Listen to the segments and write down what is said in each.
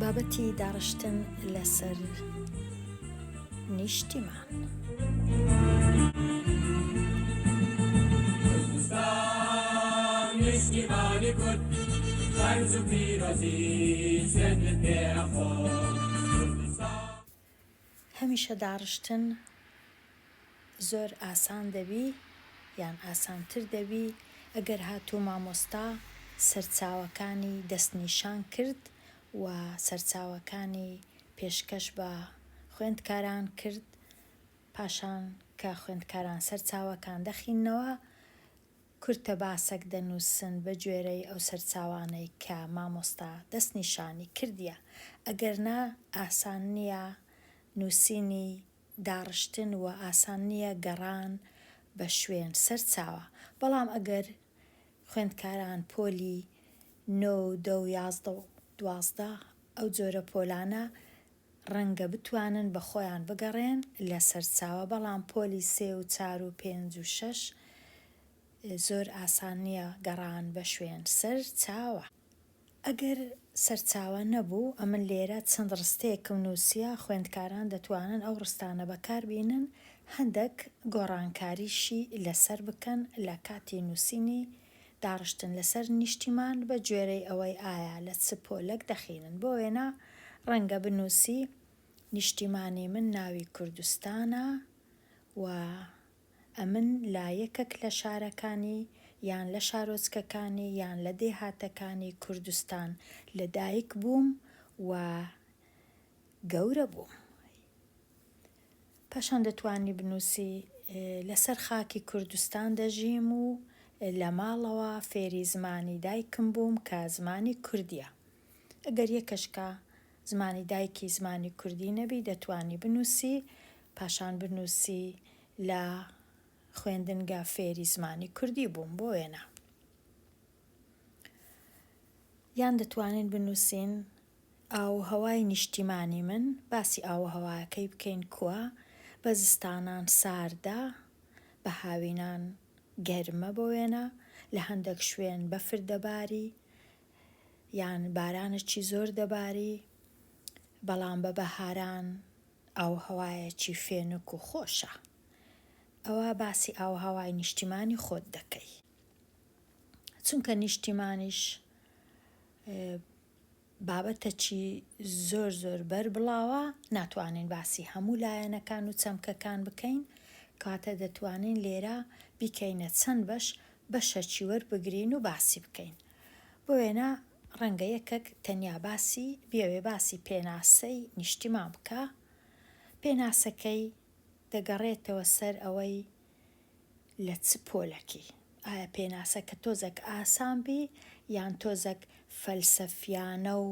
بابەتی داڕشتن لەسەر نیشتیمان. نیشتیمانی کورد هەرز و پیرۆزی سێت لە پێخۆ. هەمیشە داڕشتن زۆر ئاسان دەبی یان ئاسانتر دەبی ئەگەر هاتوو مامۆستا سەرچاوەکانی دەستنیشان کرد و سەرچاوەکانی پێشکەش بە خوێندکاران کرد، پاشان کە خوێندکاران سەرچاوەکان دەخینەوە کورتە باسەک دەنووسن بە گوێرەی ئەو سەرچاوانەی کە مامۆستا دەستنیشانی کردیە. ئەگەرنا ئاسان نییە نووسینی داڕشتن و ئاسان نییە گەڕان بە شوێن سەرچاوە. بەڵام ئەگەر خوێندکاران پۆلی 9 و 10 و 11 و 12 ئەو جۆرە پۆلانە ڕەنگە بتوانن بە خۆیان بگەڕێن لە سەرچاوە، بەڵام پۆلی 3 و 4 و 5 و 6 زۆر ئاسان نییە گەڕان بە شوێن سەرچاوە. ئەگەر سەرچاوە نەبوو، ئەمن لێرە چەند ڕستەیەکم نووسیە، خوێندکاران دەتوانن ئەو ڕستانە بەکاربێنن هەندێک گۆڕانکاریشی لەسەر بکەن لە کاتی نووسینی داڕشتن لەسەر نیشتیمان بە گوێرەی ئەوەی ئایا لە چ پۆلێک دەخینن. بۆ وێنە ڕەنگە بنووسی نیشتیمانی من ناوی کوردستانە و ئەمن لایەکێک لە شارەکانی یان لە شارۆچکەکانی یان لە دێهاتەکانی کوردستان لەدایک بووم و گەورە بووم. پاشان دەتوانی بنووسی لەسەر خاکی کوردستان دەژیم و لە ماڵەوە فێری زمانی دایکم بووم کە زمانی کوردیە. ئەگەر یەکەشکە زمانی دایکی زمانی کوردی نەبی، دەتوانی بنووسی پاشان بنووسی لە خوێندنگە فێری زمانی کوردی بووم. بۆ وێنە یان دەتوانین بنووسین ئاوهەوای نیشتیمانی من، باسی ئاوهەوایەکەی بکەین کووە، بە زستانان ساردە، بە هاوینان گەرمە. بۆ وێنە لە هەندێک شوێن بەفر دەباری یان بارانێکی زۆر دەباری، بەڵام بە بەهاران ئاوهەوایەکی فێنک و خۆشە. ئەوە باسی ئاوهەوای نیشتیمانی خۆت دەکەی. چونکە نیشتیمانیش بابەتێکی زۆر زۆر بەربڵاوە، ناتوانین باسی هەموو لایەنەکان و چەمکەکان بکەین، کاتە دەتوانین لێرە بیکەینە چەند بەشێکی وەربگرین و باسی بکەین. بۆ وێنە ڕەنگە یەکێک تەنیا بێوێ باسی پێناسەی نیشتیمان بکە. پێناسەکەی دەگەڕێتەوە سەر ئەوەی لە چ پۆلەکی، ئایا پێناسەکە تۆزێک ئاسان بی یان تۆزێک فەلسەفیانە و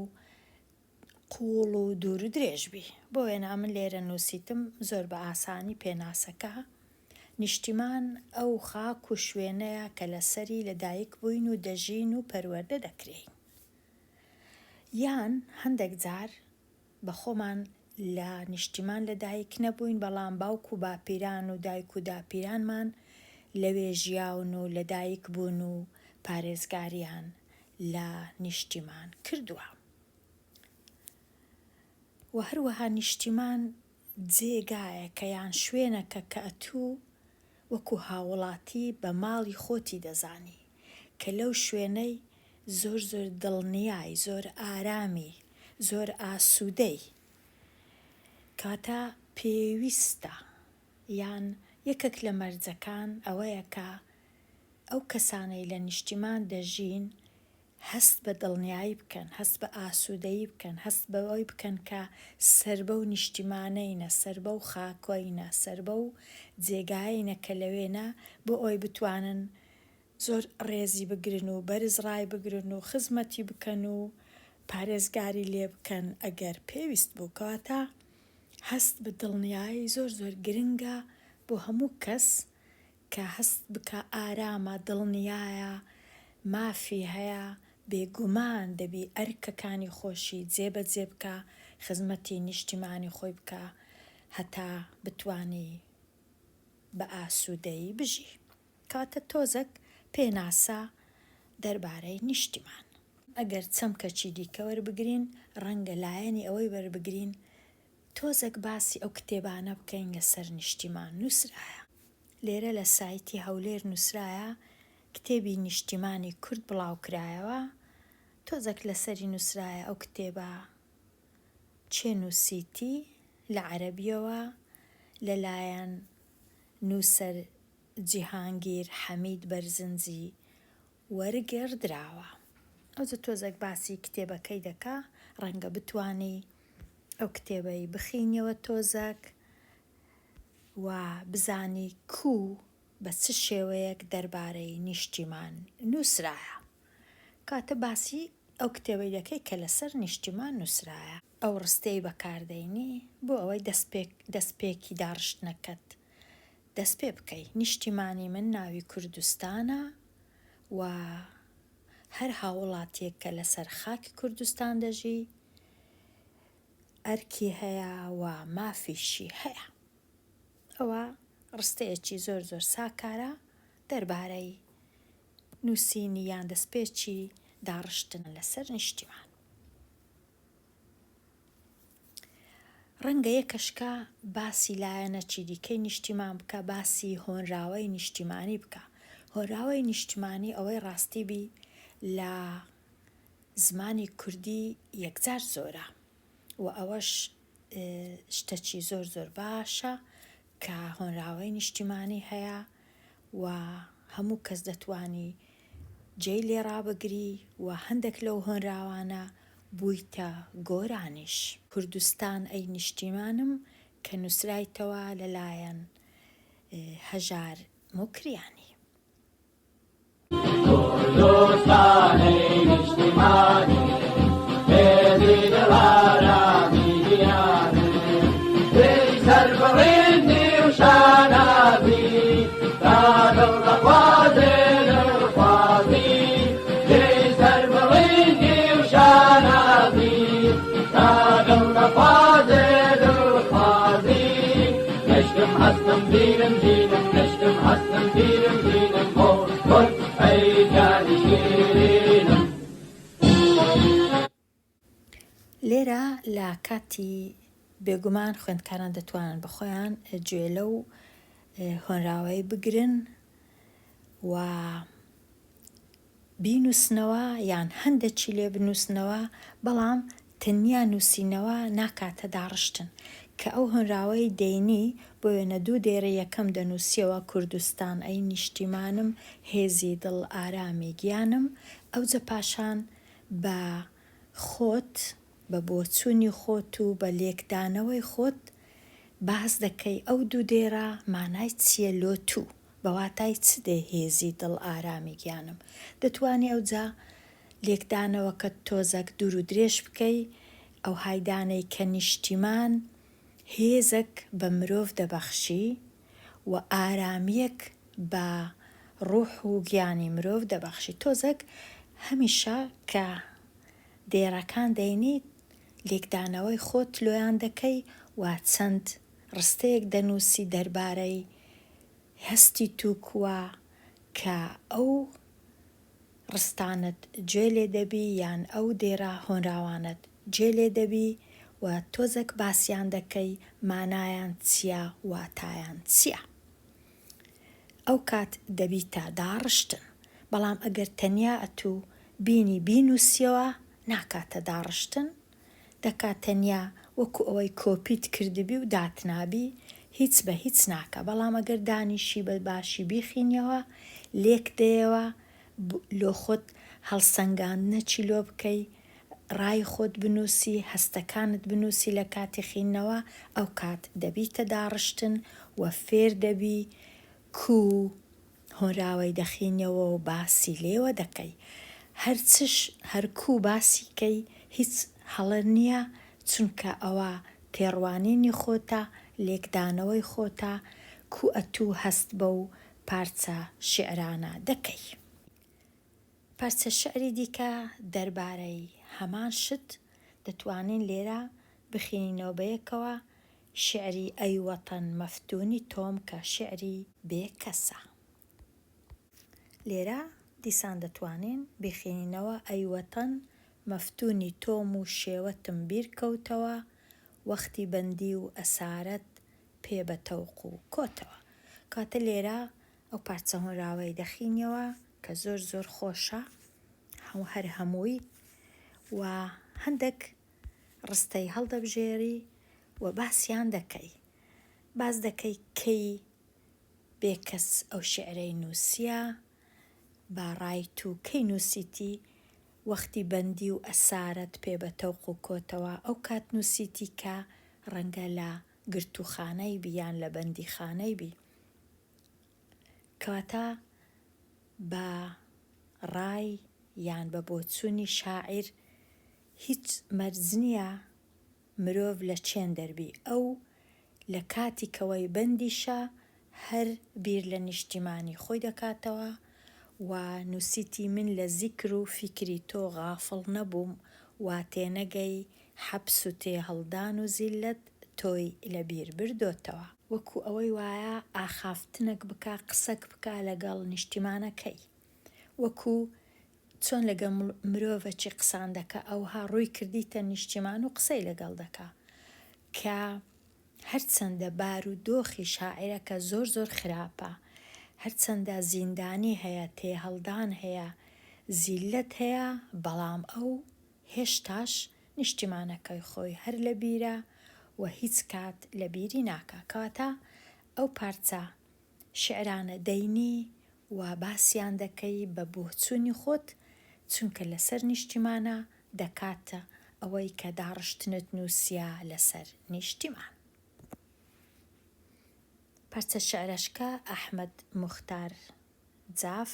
قوڵ و دوور و درێژ بی. بۆ وێنە من لێرە نووسیتم زۆر بە ئاسانی پێناسەکە نیشتیمان ئەو خاک و شوێنەیە کە لەسەری لەدایک بووین و دەژین و پەروەردە دەکرێین. یان هەندێک جار بە خۆمان لە نیشتیمان لەدایک نەبووین، بەڵام باوک و باپیران و دایک و داپیرانمان لەوێ ژیاون و لەدایک بوون و پارێزگاریان لە نیشتیمان کردووە. و هەروەها نیشتیمان جێگایەکە یان شوێنەکە کە ئەتوو وەکو هاوڵاتی بە ماڵی خۆتی دەزانی، کە لەو شوێنەی زۆر زۆر دڵنیای، زۆر ئارامی، زۆر ئاسوودەی، کاتە پێویستە. یان یەکێک لە مەرجەکان ئەوەیە کە ئەو کەسانەی لە نیشتیمان دەژین هەست بە دڵنیایی بکەن، هەست بە ئاسوودەیی بکەن، هەست بەوەی بکەن کە سەر بەو نیشتیمانەینە، سەر بەو خاکۆینە، سەر بەو جێگایینە کە لەوێنە، بۆ ئەوی بتوانن زۆر ڕێزی بگرن و بەرز ڕای بگرن و خزمەتی بکەن و پارێزگاری لێ بکەن ئەگەر پێویست بوو. کەواتە هەست بە دڵنیایی زۆر زۆر گرنگە بۆ هەموو کەس کە هەست بکە ئارامە، دڵنیایە، مافی هەیە، بێگومان دەبی ئەرکەکانی خۆشی جێبەجێ بکە، خزمەتی نیشتیمانی خۆی بکە هەتا بتوانی بە ئاسوودەیی بژی. کاتە تۆزێک پێناسە دەربارەی نیشتیمان. ئەگەر چەمکەکی دیکە وەربگرین ڕەنگە لایەنی ئەوەی وەربگرین تۆزێک باسی ئەو کتێبانە بکەین لەسەر نیشتیمان نووسرایە. لێرە لە سایتی هەولێر نووسرایە کتێبی نیشتیمانی کورد بڵاوکرایەوە، تۆزێک لەسەری نووسرایە ئەو کتێبە چێ نووسیتی لە عەرەبیەوە لەلایەن نووسەر جیهانگیر حەمید بەرزنجی وەرگێڕدراوە. ئەوجە تۆزێک باسی کتێبەکەی دەکا، ڕەنگە بتوانی ئەو کتێبەی بخینیەوە تۆزێک و بزانی بە چ شێوەیەک دەربارەی نیشتیمان نووسرایە. کاتە باسی ئەو کتێبەی دەکەی کە لەسەر نیشتیمان نووسرایە. ئەو ڕستەی بەکاردەینی بۆ ئەوەی دەستپێکی داڕشتنەکەت دەست پێ بکەی. نیشتیمانی من ناوی کوردستانە و هەر هاوڵاتیەک کە لەسەر خاکی کوردستان دەژی ئەرکی هەیە و مافیشی هەیە. ئەوە ڕستەیەکی زۆر زۆر ساکارە دەربارەی نووسینی یان دەستپێکی داڕشتن لەسەر نیشتیمان. ڕەنگە یەکەشکە باسی لایەنەکی دیکەی نیشتیمان بکە، باسی هۆنراوەی نیشتیمانی بکە. هۆنراوەی نیشتیمانی ئەوەی ڕاستیبی لە زمانی کوردی یەکجار زۆرە و ئەوەش شتێکی زۆر زۆر باشە کە هۆنراوەی نیشتیمانی هەیە و هەموو کەس دەتوانی جێی لێ ڕابگری و هەندێک لەو هۆنراوانە بوویتە گۆرانیش. کوردستان ئەی نیشتیمانم کە نووسرایتەوە لەلایەن هەژار موکریانی. کوردستان ئەی نیشتیمانی هێزی دڵارامی دیانە هێی سەربڕیندی و شانازی تا دڵ دەخوازێ دڵخوازی هێی سەربڕیندی و شانازی تا دڵ دەخوازێ دڵخوازی نشتم هەستم دیرم دینم نشتم هەستم دیرم دینم بۆ خۆت ئەی جانی شیرینم. لێرە لە کاتی بێگومان خوێندکاران دەتوانن بەخۆیان گوێ لەو هۆنراوەی بگرن و بینووسنەوە یان هەندێکی لێ بنووسنەوە، بەڵام تەنیا نووسینەوە ناکاتە داڕشتن کە ئەو هۆنراوەی دەینی بۆ وێنە دوو دێرە یەکەم دەنووسیەوە کوردستان ئەی نیشتیمانم هێزی دڵ ئارامی گیانم، ئەوجە پاشان بە خۆت بە بۆچوونی خۆت و بە لێکدانەوەی خۆت باس دەکەی ئەو دوو دێرە مانای چییە لۆتو بەواتای چ دێ هێزی دڵ ئارامی گیانم. دەتوانی ئەوجا لێکدانەوەکە تۆزێک دوور و درێژ بکەی ئەو هایدانەی کە نیشتیمان هێزێک بە مرۆڤ دەبەخشی و ئارامیەک بە ڕوح و گیانی مرۆڤ دەبەخشی. تۆزێک هەمیشە کە دێرەکان دەینی لێکدانەوەی خۆت لۆیان دەکەی و چەند ڕستەیەک دەنووسی دەربارەی هەستی تووکووە کە ئەو ڕستانت گوێ لێ دەبی یان ئەو دێرە هۆنراوانت گوێ لێ دەبی و تۆزێک باسییان دەکەی مانایان چییە واتایان چییە. ئەو کات دەبیتە داڕشتن، بەڵام ئەگەر تەنیا ئەتوو بینی بینووسیەوە ناکاتە داڕشتن، دەکات تەنیا وەکو ئەوەی کۆپیت کردبی و داتنابی هیچ بە هیچ ناکە. بەڵام ئەگەر دانیشی بە باشی بیخینیەوە لێک دەیەوە لۆ خۆت هەڵسەنگاندنەکی لۆ بکەی، ڕای خۆت بنووسی، هەستەکانت بنووسی لە کاتی خینەوە، ئەو کات دەبیتە داڕشتن و فێر دەبی هۆنراوەی دەخینەوە و باسی لێوە دەکەی. هەرکوو باسی کەی هیچ هەڵە نییە، چونکە ئەوە تێڕوانینی خۆتە، لێکدانەوەی خۆتە، ئەتوو هەست بە و پارچە شیعرانە دەکەی. پارچە شعری دیکە دەربارەی هەمان شت دەتوانین لێرە بخینەوە بەیەکەوە، شعری ئەی وەتەن مەفتونی تۆم کە شعری بێکەسە. لێرە دیسان دەتوانین بخینینەوە ئەیوەتەن مەفتونی تۆم و شێوەتم بیر کەوتەوە وەختی بەندی و ئەسارەت پێ بە تەوق و کۆتەوە. کاتە لێرە ئەو پارچە هۆنراوەی دەخینەوە کە زۆر زۆر خۆشە هەر هەمووی و هەندێک ڕستەی هەڵدەبژێری و باسییان دەکەی. باز دەکەی کەی بێکەس ئەو شێعرەی نووسیە با ڕایت و کەی نووسیتی وەختی بەندی و ئەسارەت پێ بە تەوق و کۆتەوە ئەو کات نووسیتی کە ڕەنگە لە گرتوخانەی بیان لە بەندی خانەی بی. کەواتە بە ڕای یان بە بۆچوونی شاعیر هیچ مەرج نییە مرۆڤ لە چێن دەربی. ئەو لە کاتی کەوەی بەندیشە هەر بیر لە نیشتیمانی خۆی دەکاتەوە و نووسیتی من لە زیکر و فیکری تۆ غافڵ نەبووم وا تێنەگەی حەبس و تێ هەڵدان و زیلت تۆی لە بیر بردۆتەوە. وەکو ئەوەی وایە ئاخافتنەک بکە قسەک بکە لەگەڵ نیشتیمانەکەی. وەکو چۆن لەگە مرۆڤەکی قسان دەکە ئەوها ڕووی کردیتە نیشتیمان و قسەی لەگەڵ دەکا کە هەرچەندە بار و دۆخی شاعیرەکە زۆر زۆر خراپە، هەرچەندە زیندانی هەیە، تێهەڵدان هەیە، زیلت هەیە، بەڵام ئەو هێشتاش نیشتیمانەکەی خۆی هەر لە بیرە و هیچ کات لە بیری ناکە. کەواتە ئەو پارچە شعرانە دەینی و باسییان دەکەی بە بۆچوونی خۆت چونکە لەسەر نیشتیمانە دەکاتە ئەوەی کە داڕشتنت نووسیە لەسەر نیشتیمان. پارچە شعرەشکە ئەحمەد موختار جاف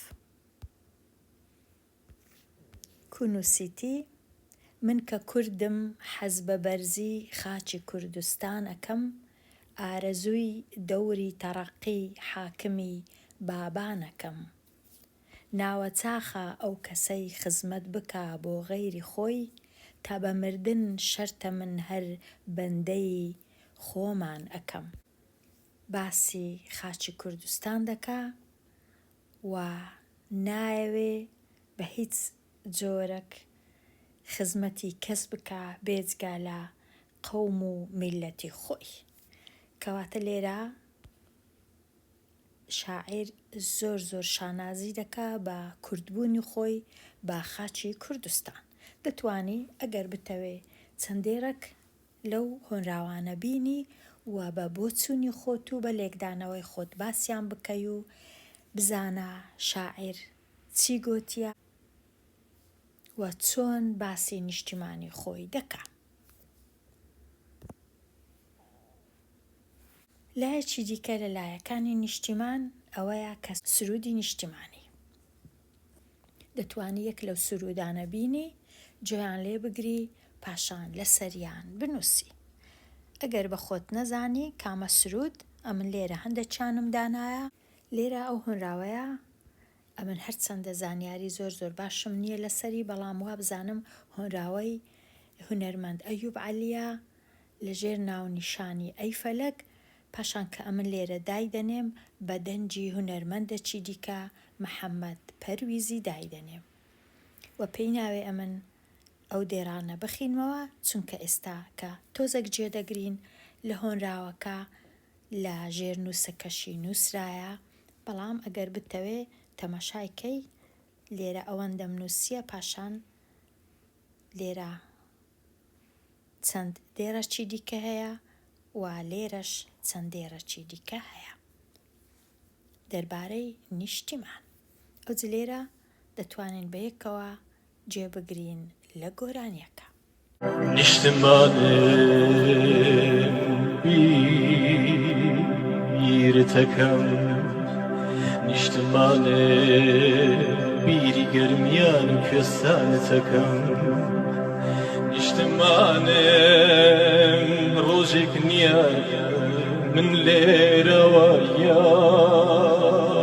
کونووسیتی من کە کوردم حەز بە بەرزی خاچی کوردستان ئەەکەم ئارەزووی دەوری تەڕەقی حاکمی بابانەکەم ناوەچاخە ئەو کەسەی خزمەت بکا بۆ غەیری خۆی تا بە مردن شەرتە من هەر بەندەی خۆمان ئەەکەم. باسی خاچی کوردستان دەکا و نایەوێ بە هیچ جۆرەك خزمەتی کەس بکە بێجگا لە قەوم و میلەتی خۆی. کەواتە لێرە شاعیر زۆر زۆر شانازی دەکا بە کوردبوونی خۆی بە خاچی کوردستان. دەتوانی ئەگەر بتەوێ چەندێرەك لەو هۆنراوانە بینی و بە بۆچوونی خۆت و بە لێکدانەوەی خۆت باسییان بکەی و بزانە شاعیر چی گۆتیە و چۆن باسی نیشتیمانی خۆی دەکا. لایەکی دیکە لە لایەکانی نیشتیمان ئەوەیە کە سرودی نیشتیمانی. دەتوانی یەک لەو سرودانە بینی جۆیان لێ بگری پاشان لە سەریان بنووسی. ئەگەر بە خۆت نەزانی کامە سرود ئەمن لێرە هەندێکیانم دانایە. لێرە ئەو هۆنراوەیە ئەمن هەرچەندە زانیاری زۆر زۆر باشم نییە لەسەری بەڵام وا بزانم هۆنراوەی هونەرمەند ئەیوب عەلیە لەژێر ناونیشانی ئەیفەلەک پاشان کە ئەمن لێرە دایدەنێم بە دەنجی هونەرمەندێکی دیکە محەممەد پەرویزی دایدەنێم و پێی ناوێ ئەمن ئەو دێرانە بخینمەوە چونکە ئێستا کە تۆزێک جێدەگرین لە هۆنراوەکە لە ژێر نووسەکەشی نووسرایە بەڵام ئەگەر بتەوێ تەماشایکەی لێرە ئەوەندەم نووسیە پاشان لێرە چەند دێرەکی دیکە هەیە و لێرەش چەند دێرەکی دیکە هەیە دەربارەی نیشتیمان. ئەو لێرە دەتوانین بەیەکەوە جێبگرین لە گۆرانیەکە. نیشتمانم بیرتەکەم نیشتمانم بیری گەرمیان و کوێستانتەکەم نیشتمانم ڕۆژێک نییە من لێرەوە یادەکەم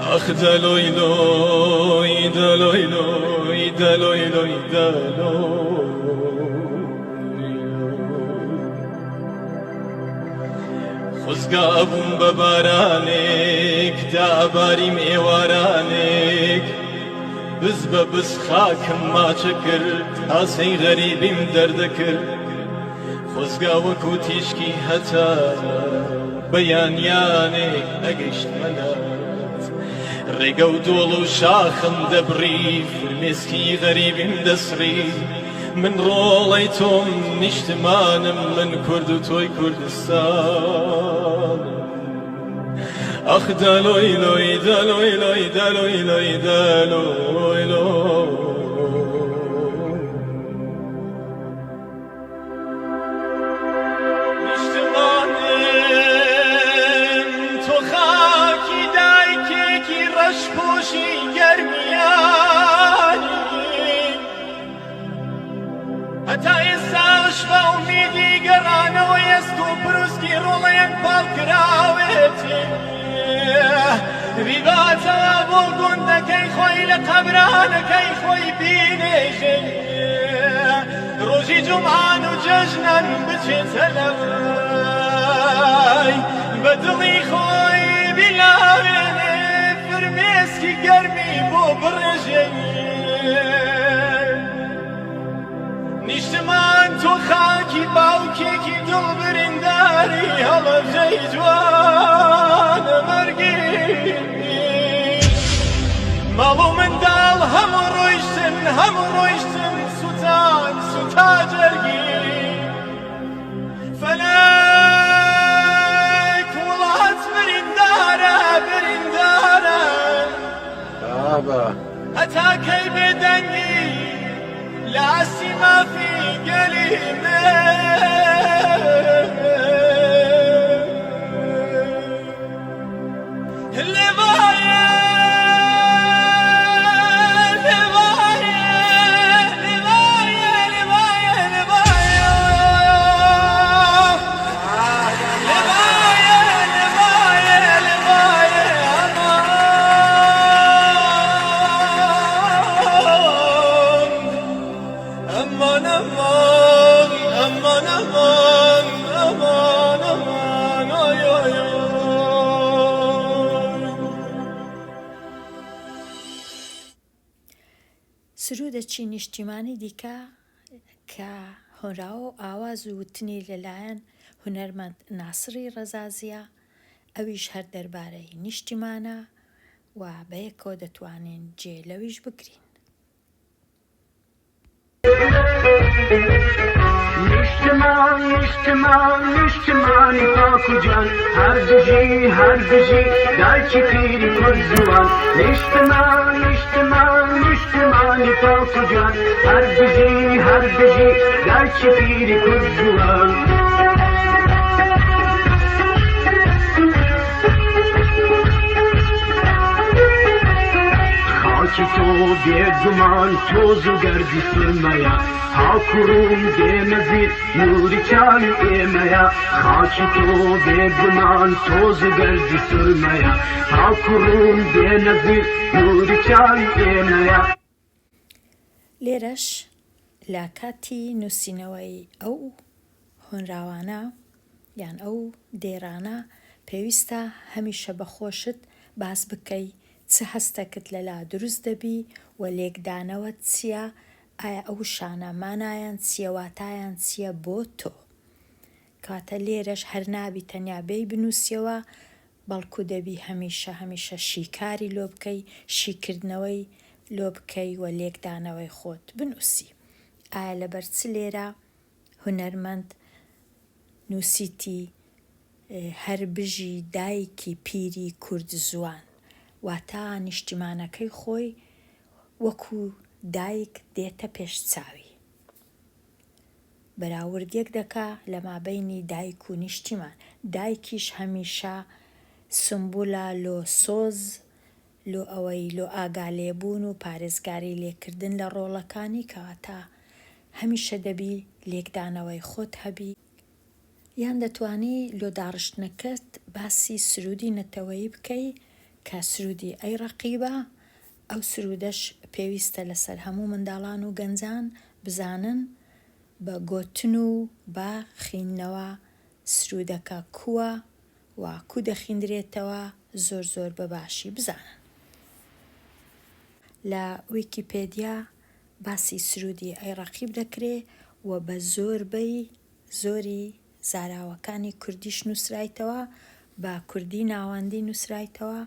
ئەخ دەلۆی لۆی دەلۆی لۆی دەلۆی لۆی دەلۆی خۆزگا بووم بە بارانێک داباریم ئێوارانێک بز بە بز خاکم ماچە کرد ئاسەی غەریبیم دەردەکرد خۆزگا وەکو تیشکی هەتا بەیانیانێک ئەگەیشت مەلات ڕێگە و دۆڵ و شاخم دەبڕی فرمێسکی غەریبیم دەسڕی من ڕۆڵەی تۆم نیشتمانم من کورد و تۆی کوردستان ئەخ دەلۆی لۆی دەلۆی لۆی دەلۆی لۆی دەلۆی لۆی نیشتمانم تۆ خاکی دایکێکی ڕەشپۆشی گەرمیانی هەتا ئێستاش بە ئومیدی گەڕانەوە ئێست و پروسکی ڕۆڵەیەک پاڵکراوێتی ریباتەوە بۆ گوندەکەی خۆی لە قەبرانەکەی خۆی بینێژێ ڕۆژی جومعان و جەژنان بچێتە لەوای بە دڵی خۆی بیلاوێنێ فرمێسکی گەرمی بۆ بڕێژێ نیشتمان تۆ خاکی باوکێکی دڵ برینداری هەڵەبجەی جوانە مەرگی ماڵ و منداڵ هەموو ڕۆیشتن سوتان سوتا جەرگی فەلەک وڵات بریندارە هەتا کەی بێدەنگی لاسی مافی گەلی سرودێکی نیشتیمانی دیکە کە هۆراوە و ئاواز و وتنی لەلایەن هونەرمەند ناسری ڕەزازیە ئەویش هەر دەربارەی نیشتیمانە و بەیەکەوە دەتوانین جێ لەویش بگرین. نیشتمانی پاک و جان هەر دژی دایکی پیری کورد جوان نیشتمانی پاک و جان هەر دژی دایکی پیری کورد جوان خاکی تۆ بێگومان تۆز و گەردی سرمەیە هاکوڕوم دێمەزیر نوری چاوی ئێمەیە خاکی تۆ بێگومان تۆز و گەردی سرمەیە هاکوڕوم دێنەزیر نوری چاوی ئێمەیە. لێرەش لە کاتی نووسینەوەی ئەو هۆنراوانە یان ئەو دێرانە پێویستە هەمیشە بەخۆشت باس بکەی چ هەستەکت لەلا دروست دەبی و لێکدانەوەت چییە، ئایا ئەو شانە مانایان چییە، واتایان چییە بۆ تۆ. کاتە لێرەش هەر نابی تەنیا بێی بنووسیەوە بەڵکو دەبی هەمیشە شیکاری لۆ بکەی، شیکردنەوەی لۆ بکەی و لێکدانەوەی خۆت بنووسی. ئایا لەبەر چ لێرە هونەرمەند نووسیتی هەر بژی دایکی پیری کورد زوان، واتە نیشتیمانەکەی خۆی وەکو دایک دێتە پێش چاوی، بەراوردیەک دەکا لە مابەینی دایک و نیشتیمان. دایکیش هەمیشە سمبولە لۆ سۆز، لۆ ئەوەی لۆ ئاگالێبوون و پارێزگاری لێکردن لە ڕۆڵەکانی، کەواتە هەمیشە دەبی لێکدانەوەی خۆت هەبی. یان دەتوانی لۆ داڕشتنەکەت باسی سرودی نەتەوەیی بکەی کە سرودی ئەی ڕەقیبە. ئەو سرودەش پێویستە لەسەر هەموو منداڵان و گەنجان بزانن بە گۆتن و بە خوێندنەوە سرودەکە کووە و کو دەخیندرێتەوە زۆر بەباشی بزانن. لە ویکیپێدیا باسی سرودی عێراقی دەکرێ و بە زۆری زاراوەکانی کوردیش نووسرایتەوە، بە کوردی ناوەندی نووسرایتەوە،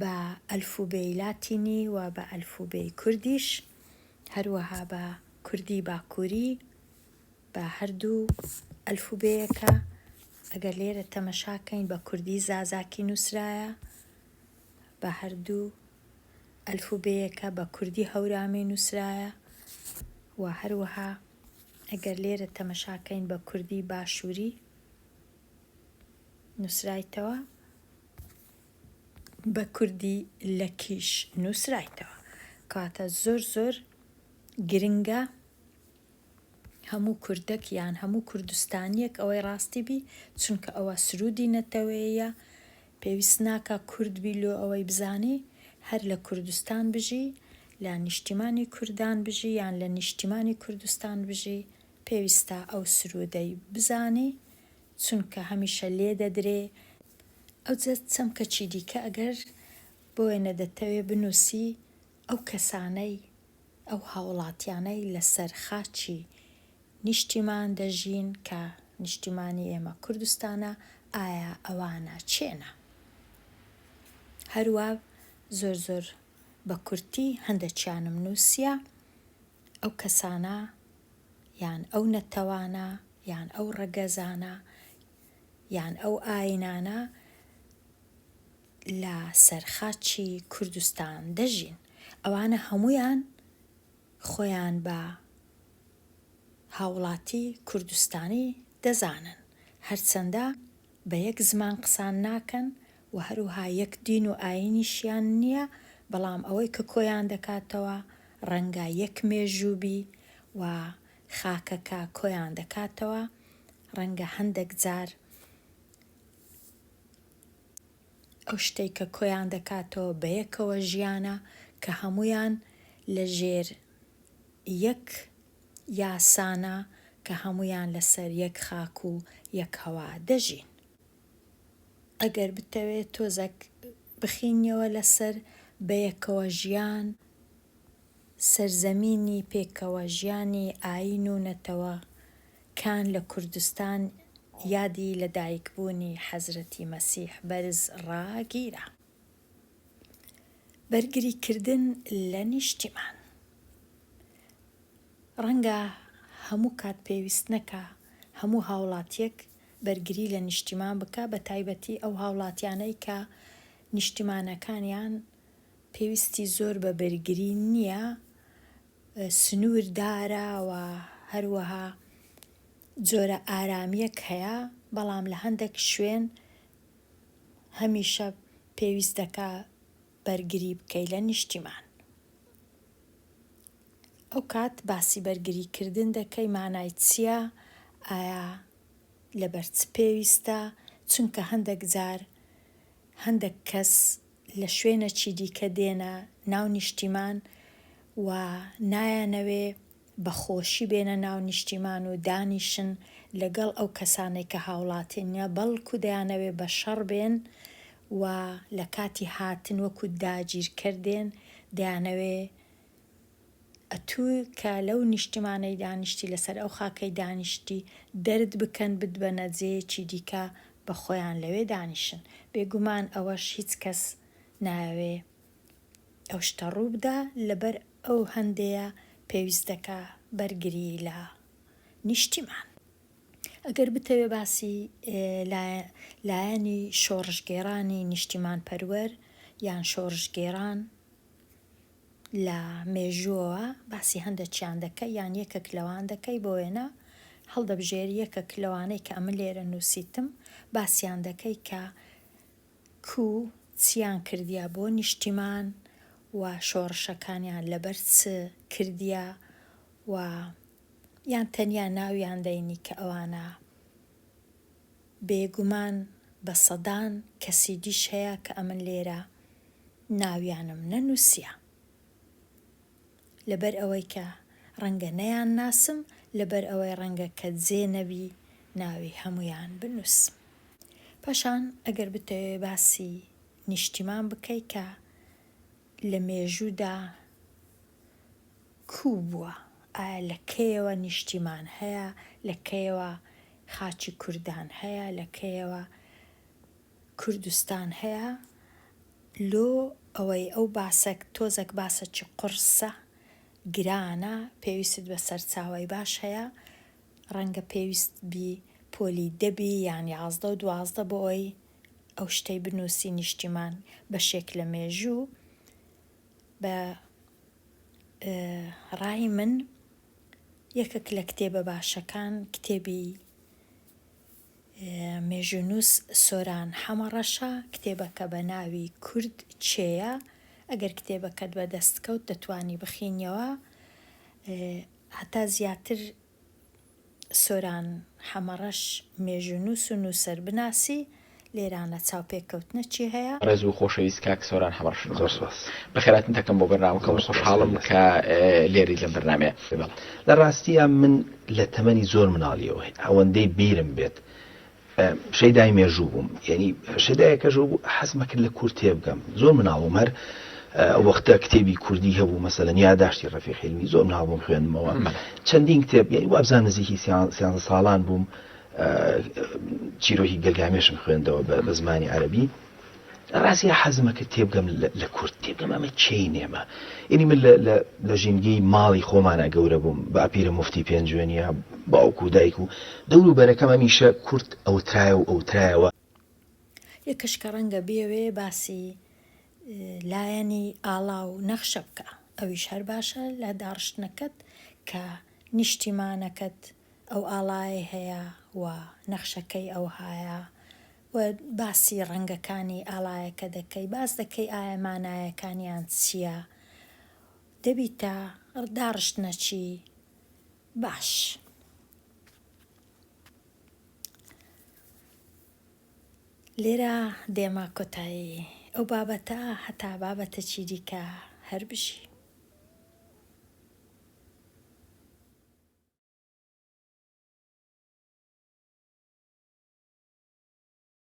بە ئەلفوبێی لاتینی و بە ئەلفوبێی کوردیش، هەروەها بە کوردی باکووری بە هەردوو ئەلفوبێیەکە. ئەگەر لێرە تەمەشاکەین بە کوردی زازاکی نووسرایە بە هەردوو ئەلفوبێیەکە، بە کوردی هەورامی نووسرایە و هەروەها ئەگەر لێرە تەمەشاکەین بە کوردی باشووری نووسرایتەوە، بە کوردی لەکیش نووسرایتەوە. کەواتە زۆر گرنگە هەموو کوردەک یان هەموو کوردستانیەک ئەوەی ڕاستی بی، چونکە ئەوە سرودی نەتەوەیە، پێویست ناکە کورد بی لۆ ئەوەی بزانی، هەر لە کوردستان بژی، لە نیشتیمانی کوردان بژی یان لە نیشتیمانی کوردستان بژی، پێویستە ئەو سرودەی بزانی، چونکە هەمیشە لێ دەدرێ. ئەو چەمکەچی دیکە ئەگەر بۆیە نەدەتەوێ بنووسی ئەو کەسانەی ئەو هاوڵاتیانەی لەسەر خاچی نیشتیمان دەژین کە نیشتیمانی ئێمە کوردستانە، ئایا ئەوانە چێنە؟ هەروە زۆر بە کورتی هەندێکیانم نووسیە ئەو کەسانە یان ئەو نەتەوانە یان ئەو ڕەگەزانە یان ئەو ئاینانە لە سەرخاچی کوردستان دەژین. ئەوانە هەمویان خۆیان بە هاوڵاتی کوردستانی دەزانن، هەرچەندە بە یەک زمان قسان ناکەن و هەروها یەک دین و ئاینیشیان نییە، بەڵام ئەوەی کە کۆیان دەکاتەوە ڕەنگە یەک مێژووبی و خاکەکە کۆیان دەکاتەوە، ڕەنگە هەندێک جار ئەو شتەی کە کۆیان دەکاتەوە بە یەکەوە ژیانە کە هەمویان لە ژێر یەک یاسانە کە هەمویان لەسەر یەک خاک و یەک هەوا دەژین. ئەگەر بتەوێت تۆزێک بخینیەوە لەسەر بەیەکەوە ژیان، سەرزەمینی پێکەوە ژیانی ئاین و نەتەوە کان لە کوردستان یادی لەدایکبوونی حەزرەتی مەسیح بەرز ڕاگیرە. بەرگریکردن لە نیشتیمان ڕەنگە هەموو کات پێویست نەکە هەموو هاوڵاتیەک بەرگری لە نیشتیمان بکە، بە تایبەتی ئەو هاوڵاتیانەی کە نیشتیمانەکانیان پێویستی زۆر بە بەرگری نییە، سنووردارە و هەروەها جۆرە ئارامیەک هەیە، بەڵام لە هەندێک شوێن هەمیشە پێویست دەکا بەرگری بکەی لە نیشتیمان. ئەو کات باسی بەرگریکردن دەکەی، مانای چییە؟ ئایا لەبەر چ پێویستە؟ چونکە هەندێک جار هەندێک کەس لە شوێنێکی دیکە دێنە ناو نیشتیمان و نایانەوێ بەخۆشی بێنە ناو نیشتیمان و دانیشن لەگەڵ ئەو کەسانێک کە هاوڵاتیان نیە، بەڵکو دەیانەوێ بە شەڕ بێن و لە کاتی هاتن وەکو داگیرکردێن دەیانەوێ ئەتوو کە لەو نیشتیمانەی دانیشتی لەسەر ئەو خاکەی دانیشتی دەرد بکەن بدبەنە جێیەکی دیکە بە خۆیان لەوێ دانیشن. بێگومان ئەوەش هیچ کەس ناوێ ئەو شتە ڕوو بدە، لەبەر ئەو هەندەیە پێویست دەکا بەرگری لە نیشتیمان. ئەگەر بتەوێ باسی لایەنی شۆڕژگێڕانی نیشتیمان پەروەر یان شۆڕژگێڕان لە مێژووەوە باسی هەندێکیان دەکەی یان یەکێک لەوان دەکەی، بۆ وێنە هەڵدەبژێری یەکێک لەوانەی کە ئەمە لێرە نووسیتم، باسییان دەکەی کە چیان کردیە بۆ نیشتیمان و شۆڕشەکانیان لەبەر چ کردیە و یان تەنیا ناویان دەینی کە ئەوانە بێگومان بە سەدان کەسی دیش هەیە کە ئەمن لێرە ناویانم نەنووسیە، لەبەر ئەوەی کە ڕەنگە نەیان ناسم، لەبەر ئەوەی ڕەنگە کە جێ نەبی ناوی هەمویان بنووسم. پاشان ئەگەر بتەوێ باسی نیشتیمان بکەی کە لە مێژوودا کوو بووە، ئایا لە کەیەوە نیشتیمان هەیە، لە کەیەوە خاچی کوردان هەیە، لە کەیەوە کوردستان هەیە. لۆ ئەوەی ئەو باسە تۆزێک باسەکی قورسە گرانە، پێویستت بە سەرچاوەی باش هەیە، ڕەنگە پێویست بی پۆلی 10 یان 11 و 12 بۆ ئەوەی ئەو شتەی بنووسی نیشتیمان بەشێک لە مێژوو. بە ڕای من یەکێک لە کتێبە باشەکان کتێبی مێژوونووس سۆران حەمەڕەشە، کتێبەکە بە ناوی کورد چێیە. ئەگەر کتێبەکەت بەدەست کەوت دەتوانی بخینیەوە. هەتا زیاتر سۆران حەمەڕەش مێژوونووس و نووسەر بناسی، لێرانە چاوپێککەوتنەکی هەیە. ڕێز و خۆشەویست کاک سۆران حەمەڕەش، بەخێراتن دەکەم بۆ بەرنامەکە و خۆشحاڵم کە لێری لەم بەرنامەیە. لە ڕاستیە من لە تەمەنی زۆر مناڵیەوە ئەوەندەی بیرم بێت شەیدای مێژوو بووم، یعنی شەیدایەکەژ بوو حەزمە کرد لە کورد تێبگەم. زۆر مناڵم، هەر وەختە کتێبی کوردی هەبوو، مەسەلەن یادداشتی ڕەفیق حیلمی زۆر مناڵ بووم خوێندمەوە. چەندین کتێب، یعنی وابزان نزیکی 13 ساڵان بووم چیرۆکی گەلگامێشم خوێندەوە بە زمانی عەرەبی. ڕاستی حەزمە کرد تێبگەم لە کورد تێبگەم، ئەمە چی نێمە. یعنی من لە ژینگەی ماڵی خۆمانە گەورە بووم، بە ئاپیرە مفتی پێنجوێنیە، باوکو و دایک و دەور و بەرەکەم هەمیشە کورد ئەوترایە و ئەوترایەوە. یەکەش کە ڕەنگە بێوێ باسی لایەنی ئاڵا و نەخشە بکە، ئەویش هەر باشە لە داڕشتنەکەت کە نیشتیمانەکەت ئەو ئاڵای هەیە و نەخشەکەی ئەو هایە و باسی ڕەنگەکانی ئاڵایەکە دەکەی، باس دەکەی ئایا مانایەکانیان چییە، دەبیتە داڕشتنەکی باش. لێرە دێمە کۆتایی ئەو بابەتە، هەتا بابەتەکی دیکە هەر بژی.